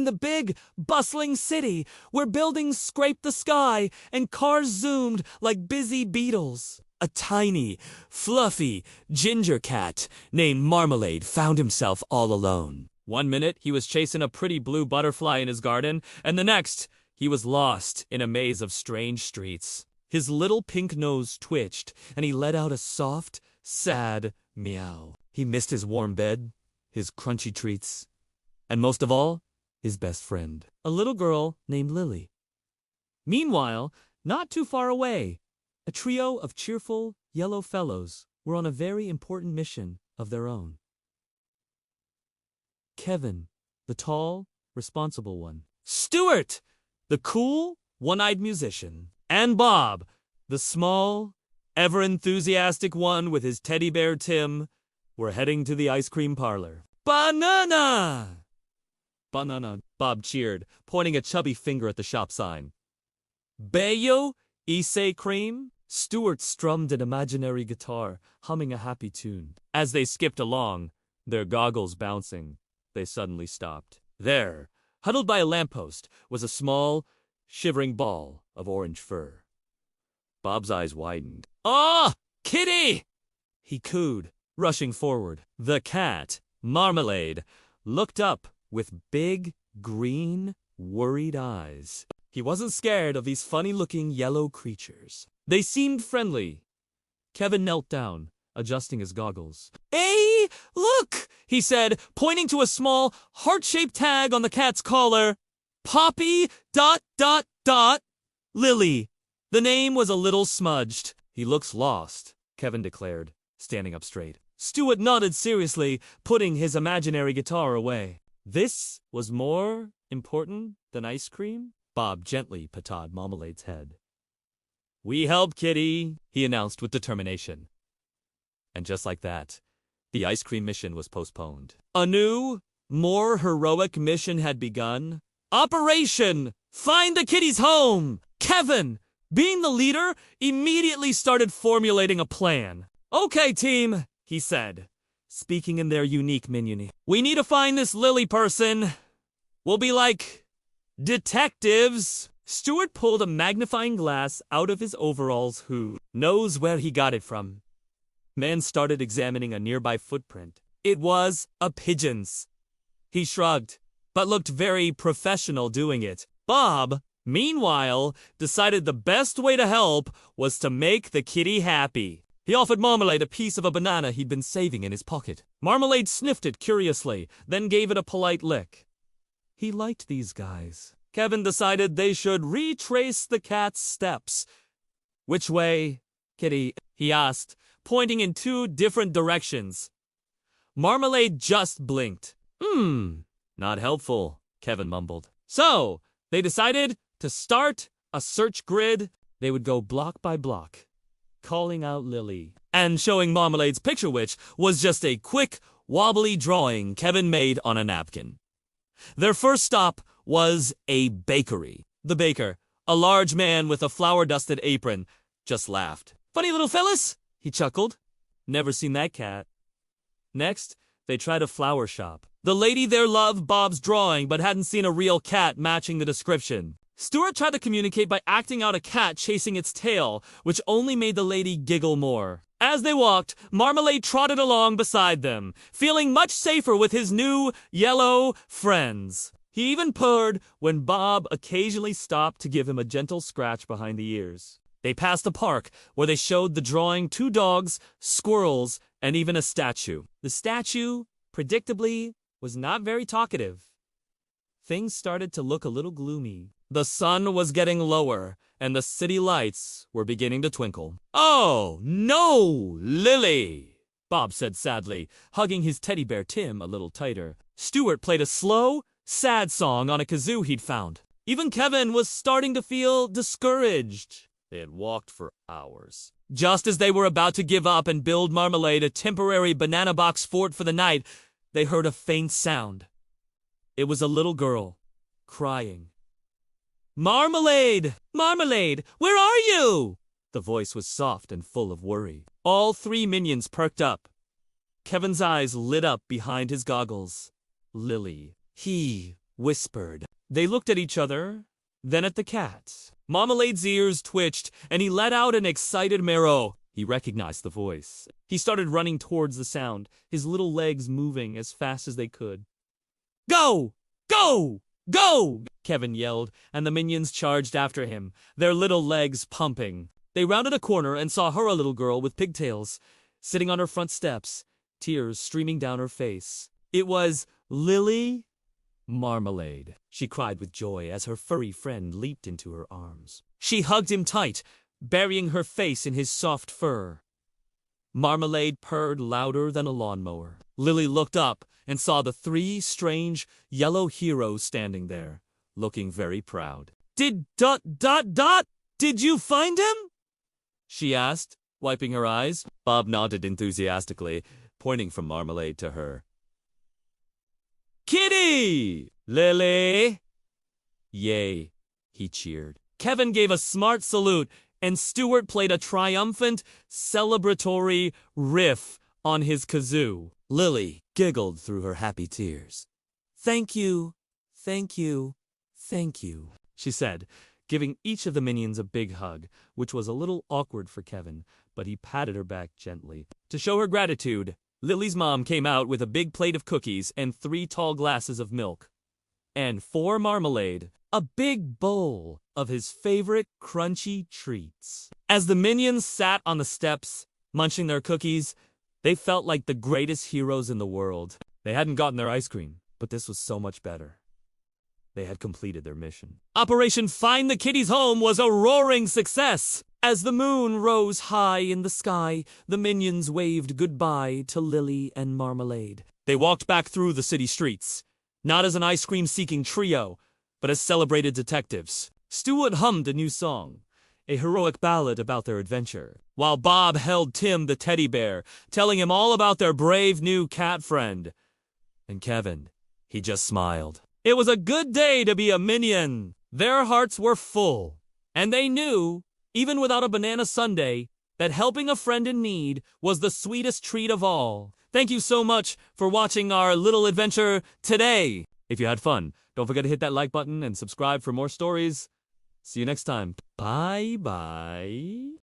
in the big, bustling city where buildings scraped the sky and cars zoomed like busy beetles. A tiny, fluffy ginger cat named Marmalade found himself all alone. One minute, he was chasing a pretty blue butterfly in his garden, and the next, he was lost in a maze of strange streets. His little pink nose twitched, and he let out a soft, sad meow. He missed his warm bed, his crunchy treats, and most of all, his best friend, a little girl named Lily. Meanwhile, not too far away, a trio of cheerful, yellow fellows were on a very important mission of their own. Kevin, the tall, responsible one. Stuart, the cool, one-eyed musician. And Bob, the small, ever-enthusiastic one with his teddy bear Tim, were heading to the ice cream parlor. Banana! Banana, Bob cheered, pointing a chubby finger at the shop sign. Bayo, Issei cream? Stuart strummed an imaginary guitar, humming a happy tune. As they skipped along, their goggles bouncing, they suddenly stopped. There, huddled by a lamppost, was a small, shivering ball of orange fur. Bob's eyes widened. "Ah, Kitty!" he cooed, rushing forward. The cat, Marmalade, looked up with big, green, worried eyes. He wasn't scared of these funny-looking yellow creatures. They seemed friendly. Kevin knelt down, adjusting his goggles. "Hey, look!" he said, pointing to a small, heart-shaped tag on the cat's collar. Poppy, ... Lily. The name was a little smudged. "He looks lost," Kevin declared, standing up straight. Stuart nodded seriously, putting his imaginary guitar away. "This was more important than ice cream?" Bob gently patted Marmalade's head. "We help, Kitty," he announced with determination. And just like that, the ice cream mission was postponed. A new, more heroic mission had begun. Operation Find the Kitty's Home! Kevin, being the leader, immediately started formulating a plan. "Okay, team," he said, speaking in their unique Minion. "We need to find this Lily person. We'll be like detectives." Stuart pulled a magnifying glass out of his overalls. Who knows where he got it from? Man started examining a nearby footprint. It was a pigeon's. He shrugged, but looked very professional doing it. Bob, meanwhile, decided the best way to help was to make the kitty happy. He offered Marmalade a piece of a banana he'd been saving in his pocket. Marmalade sniffed it curiously, then gave it a polite lick. He liked these guys. Kevin decided they should retrace the cat's steps. "Which way, Kitty?" he asked, pointing in two different directions. Marmalade just blinked. Not helpful," Kevin mumbled. So, they decided to start a search grid. They would go block by block, calling out Lily, and showing Marmalade's picture, which was just a quick, wobbly drawing Kevin made on a napkin. Their first stop was a bakery. The baker, a large man with a flour-dusted apron, just laughed. "Funny little fellas," he chuckled. "Never seen that cat." Next, they tried a flower shop. The lady there loved Bob's drawing but hadn't seen a real cat matching the description. Stuart tried to communicate by acting out a cat chasing its tail, which only made the lady giggle more. As they walked, Marmalade trotted along beside them, feeling much safer with his new, yellow friends. He even purred when Bob occasionally stopped to give him a gentle scratch behind the ears. They passed a park where they showed the drawing 2 dogs, squirrels, and even a statue. The statue, predictably, was not very talkative. Things started to look a little gloomy. The sun was getting lower, and the city lights were beginning to twinkle. "Oh, no, Lily," Bob said sadly, hugging his teddy bear Tim a little tighter. Stuart played a slow, sad song on a kazoo he'd found. Even Kevin was starting to feel discouraged. They had walked for hours. Just as they were about to give up and build Marmalade a temporary banana box fort for the night, they heard a faint sound. It was a little girl, crying. "Marmalade! Marmalade! Where are you?" The voice was soft and full of worry. All 3 minions perked up. Kevin's eyes lit up behind his goggles. Lily. He whispered. They looked at each other, then at the cat. Marmalade's ears twitched, and he let out an excited meow. He recognized the voice. He started running towards the sound, his little legs moving as fast as they could. Go! Go! Go! Kevin yelled, and the minions charged after him, their little legs pumping. They rounded a corner and saw her, a little girl with pigtails, sitting on her front steps, tears streaming down her face. It was Lily Marmalade, she cried with joy as her furry friend leaped into her arms. She hugged him tight, burying her face in his soft fur. Marmalade purred louder than a lawnmower. Lily looked up and saw the three strange yellow heroes standing there, looking very proud. Did you find him? She asked, wiping her eyes. Bob nodded enthusiastically, pointing from Marmalade to her. Kitty! Lily! Yay, he cheered. Kevin gave a smart salute, and Stuart played a triumphant, celebratory riff on his kazoo. Lily giggled through her happy tears. Thank you, thank you, thank you, she said, giving each of the minions a big hug, which was a little awkward for Kevin, but he patted her back gently. To show her gratitude, Lily's mom came out with a big plate of cookies and 3 tall glasses of milk. And for Marmalade, a big bowl of his favorite crunchy treats. As the minions sat on the steps, munching their cookies, they felt like the greatest heroes in the world. They hadn't gotten their ice cream, but this was so much better. They had completed their mission. Operation Find the Kitty's Home was a roaring success. As the moon rose high in the sky, the minions waved goodbye to Lily and Marmalade. They walked back through the city streets, not as an ice cream-seeking trio, but as celebrated detectives. Stuart hummed a new song, a heroic ballad about their adventure, while Bob held Tim the teddy bear, telling him all about their brave new cat friend. And Kevin, he just smiled. It was a good day to be a minion. Their hearts were full, and they knew, even without a banana sundae, that helping a friend in need was the sweetest treat of all. Thank you so much for watching our little adventure today. If you had fun, don't forget to hit that like button and subscribe for more stories. See you next time. Bye-bye.